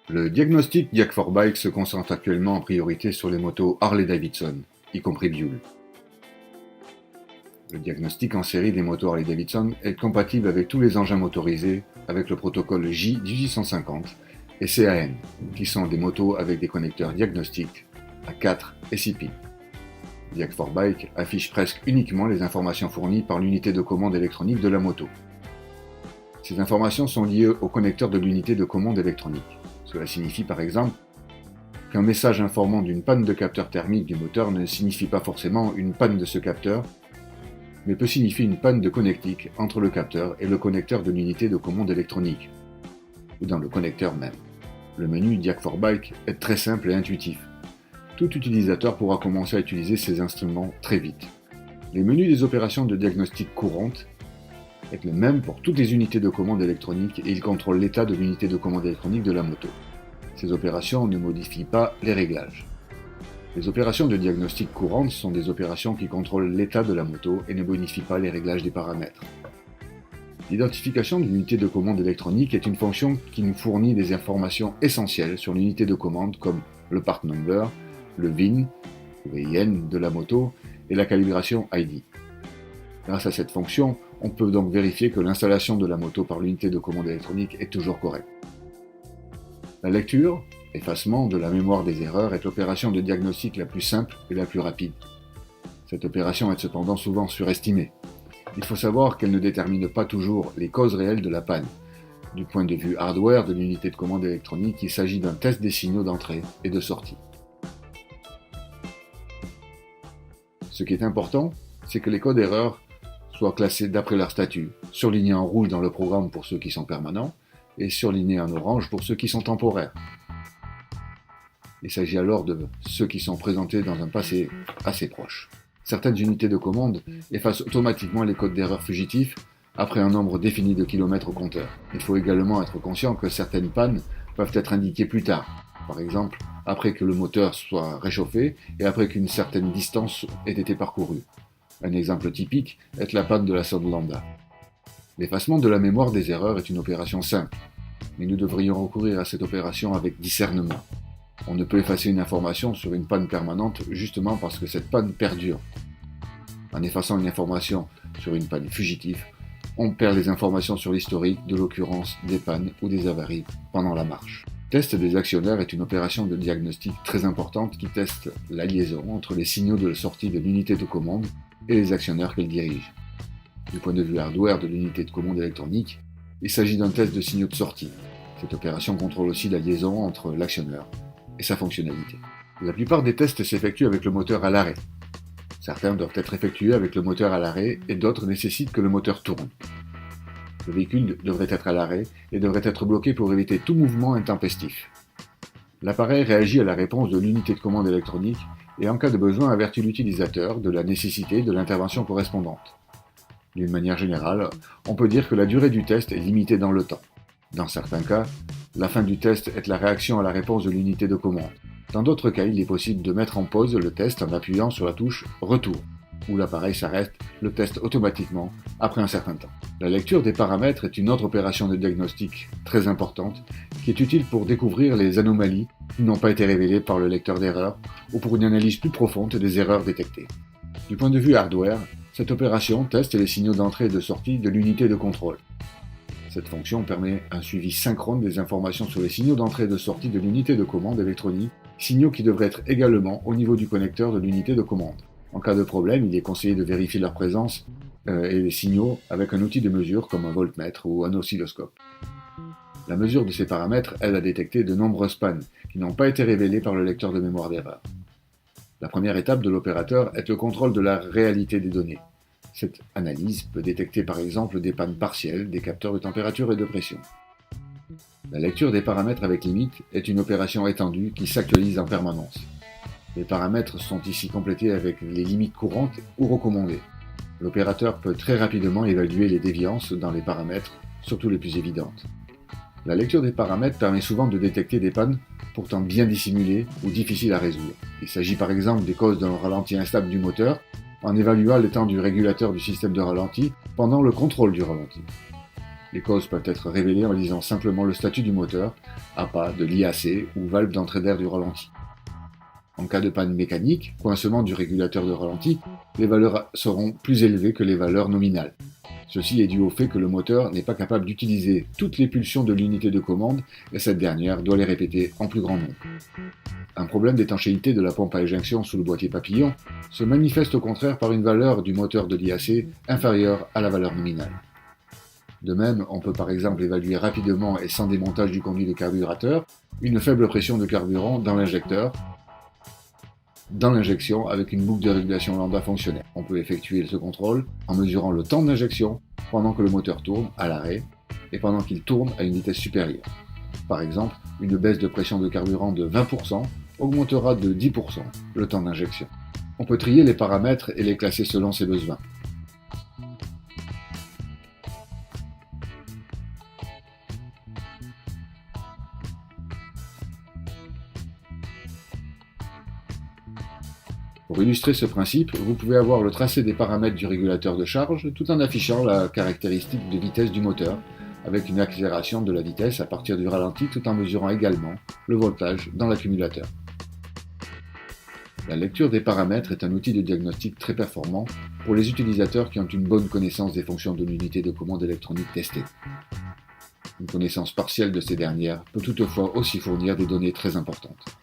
Le diagnostic Diag4Bike se concentre actuellement en priorité sur les motos Harley-Davidson, y compris Buell. Le diagnostic en série des motos Harley-Davidson est compatible avec tous les engins motorisés avec le protocole J1850 et CAN, qui sont des motos avec des connecteurs diagnostiques à 4 et 6 pins. Diag4Bike affiche presque uniquement les informations fournies par l'unité de commande électronique de la moto. Ces informations sont liées au connecteur de l'unité de commande électronique. Cela signifie par exemple qu'un message informant d'une panne de capteur thermique du moteur ne signifie pas forcément une panne de ce capteur, mais peut signifier une panne de connectique entre le capteur et le connecteur de l'unité de commande électronique, ou dans le connecteur même. Le menu Diag4Bike est très simple et intuitif. Tout utilisateur pourra commencer à utiliser ces instruments très vite. Les menus des opérations de diagnostic courantes est le même pour toutes les unités de commande électronique et il contrôle l'état de l'unité de commande électronique de la moto. Ces opérations ne modifient pas les réglages. Les opérations de diagnostic courantes sont des opérations qui contrôlent l'état de la moto et ne modifient pas les réglages des paramètres. L'identification de l'unité de commande électronique est une fonction qui nous fournit des informations essentielles sur l'unité de commande comme le part number, le VIN, de la moto et la calibration ID. Grâce à cette fonction, on peut donc vérifier que l'installation de la moto par l'unité de commande électronique est toujours correcte. La lecture, effacement de la mémoire des erreurs est l'opération de diagnostic la plus simple et la plus rapide. Cette opération est cependant souvent surestimée. Il faut savoir qu'elle ne détermine pas toujours les causes réelles de la panne. Du point de vue hardware de l'unité de commande électronique, il s'agit d'un test des signaux d'entrée et de sortie. Ce qui est important, c'est que les codes erreurs soient classés d'après leur statut, surlignés en rouge dans le programme pour ceux qui sont permanents, et surlignés en orange pour ceux qui sont temporaires. Il s'agit alors de ceux qui sont présentés dans un passé assez proche. Certaines unités de commande effacent automatiquement les codes d'erreur fugitifs après un nombre défini de kilomètres au compteur. Il faut également être conscient que certaines pannes peuvent être indiquées plus tard, par exemple après que le moteur soit réchauffé et après qu'une certaine distance ait été parcourue. Un exemple typique est la panne de la sonde lambda. L'effacement de la mémoire des erreurs est une opération simple, mais nous devrions recourir à cette opération avec discernement. On ne peut effacer une information sur une panne permanente justement parce que cette panne perdure. En effaçant une information sur une panne fugitive, on perd les informations sur l'historique de l'occurrence des pannes ou des avaries pendant la marche. Le test des actionnaires est une opération de diagnostic très importante qui teste la liaison entre les signaux de sortie de l'unité de commande et les actionnaires qu'elle dirige. Du point de vue hardware de l'unité de commande électronique, il s'agit d'un test de signaux de sortie. Cette opération contrôle aussi la liaison entre l'actionneur et sa fonctionnalité. La plupart des tests s'effectuent avec le moteur à l'arrêt. Certains doivent être effectués avec le moteur à l'arrêt et d'autres nécessitent que le moteur tourne. Le véhicule devrait être à l'arrêt et devrait être bloqué pour éviter tout mouvement intempestif. L'appareil réagit à la réponse de l'unité de commande électronique et en cas de besoin avertit l'utilisateur de la nécessité de l'intervention correspondante. D'une manière générale, on peut dire que la durée du test est limitée dans le temps. Dans certains cas, la fin du test est la réaction à la réponse de l'unité de commande. Dans d'autres cas, il est possible de mettre en pause le test en appuyant sur la touche « Retour », où l'appareil s'arrête le test automatiquement après un certain temps. La lecture des paramètres est une autre opération de diagnostic très importante qui est utile pour découvrir les anomalies qui n'ont pas été révélées par le lecteur d'erreurs ou pour une analyse plus profonde des erreurs détectées. Du point de vue hardware, cette opération teste les signaux d'entrée et de sortie de l'unité de contrôle. Cette fonction permet un suivi synchrone des informations sur les signaux d'entrée et de sortie de l'unité de commande électronique, signaux qui devraient être également au niveau du connecteur de l'unité de commande. En cas de problème, il est conseillé de vérifier leur présence et les signaux avec un outil de mesure comme un voltmètre ou un oscilloscope. La mesure de ces paramètres aide à détecter de nombreuses pannes qui n'ont pas été révélées par le lecteur de mémoire d'erreur. La première étape de l'opérateur est le contrôle de la réalité des données. Cette analyse peut détecter par exemple des pannes partielles des capteurs de température et de pression. La lecture des paramètres avec limite est une opération étendue qui s'actualise en permanence. Les paramètres sont ici complétés avec les limites courantes ou recommandées. L'opérateur peut très rapidement évaluer les déviances dans les paramètres, surtout les plus évidentes. La lecture des paramètres permet souvent de détecter des pannes pourtant bien dissimulées ou difficiles à résoudre. Il s'agit par exemple des causes d'un ralenti instable du moteur en évaluant le temps du régulateur du système de ralenti pendant le contrôle du ralenti. Les causes peuvent être révélées en lisant simplement le statut du moteur, APA de l'IAC ou valve d'entrée d'air du ralenti. En cas de panne mécanique, coincement du régulateur de ralenti, les valeurs seront plus élevées que les valeurs nominales. Ceci est dû au fait que le moteur n'est pas capable d'utiliser toutes les pulsions de l'unité de commande et cette dernière doit les répéter en plus grand nombre. Un problème d'étanchéité de la pompe à éjection sous le boîtier papillon se manifeste au contraire par une valeur du moteur de l'IAC inférieure à la valeur nominale. De même, on peut par exemple évaluer rapidement et sans démontage du conduit de carburateur une faible pression de carburant dans l'injecteur, dans l'injection avec une boucle de régulation lambda fonctionnelle. On peut effectuer ce contrôle en mesurant le temps d'injection pendant que le moteur tourne à l'arrêt et pendant qu'il tourne à une vitesse supérieure. Par exemple, une baisse de pression de carburant de 20% augmentera de 10% le temps d'injection. On peut trier les paramètres et les classer selon ses besoins. Pour illustrer ce principe, vous pouvez avoir le tracé des paramètres du régulateur de charge tout en affichant la caractéristique de vitesse du moteur, avec une accélération de la vitesse à partir du ralenti tout en mesurant également le voltage dans l'accumulateur. La lecture des paramètres est un outil de diagnostic très performant pour les utilisateurs qui ont une bonne connaissance des fonctions de l'unité de commande électronique testée. Une connaissance partielle de ces dernières peut toutefois aussi fournir des données très importantes.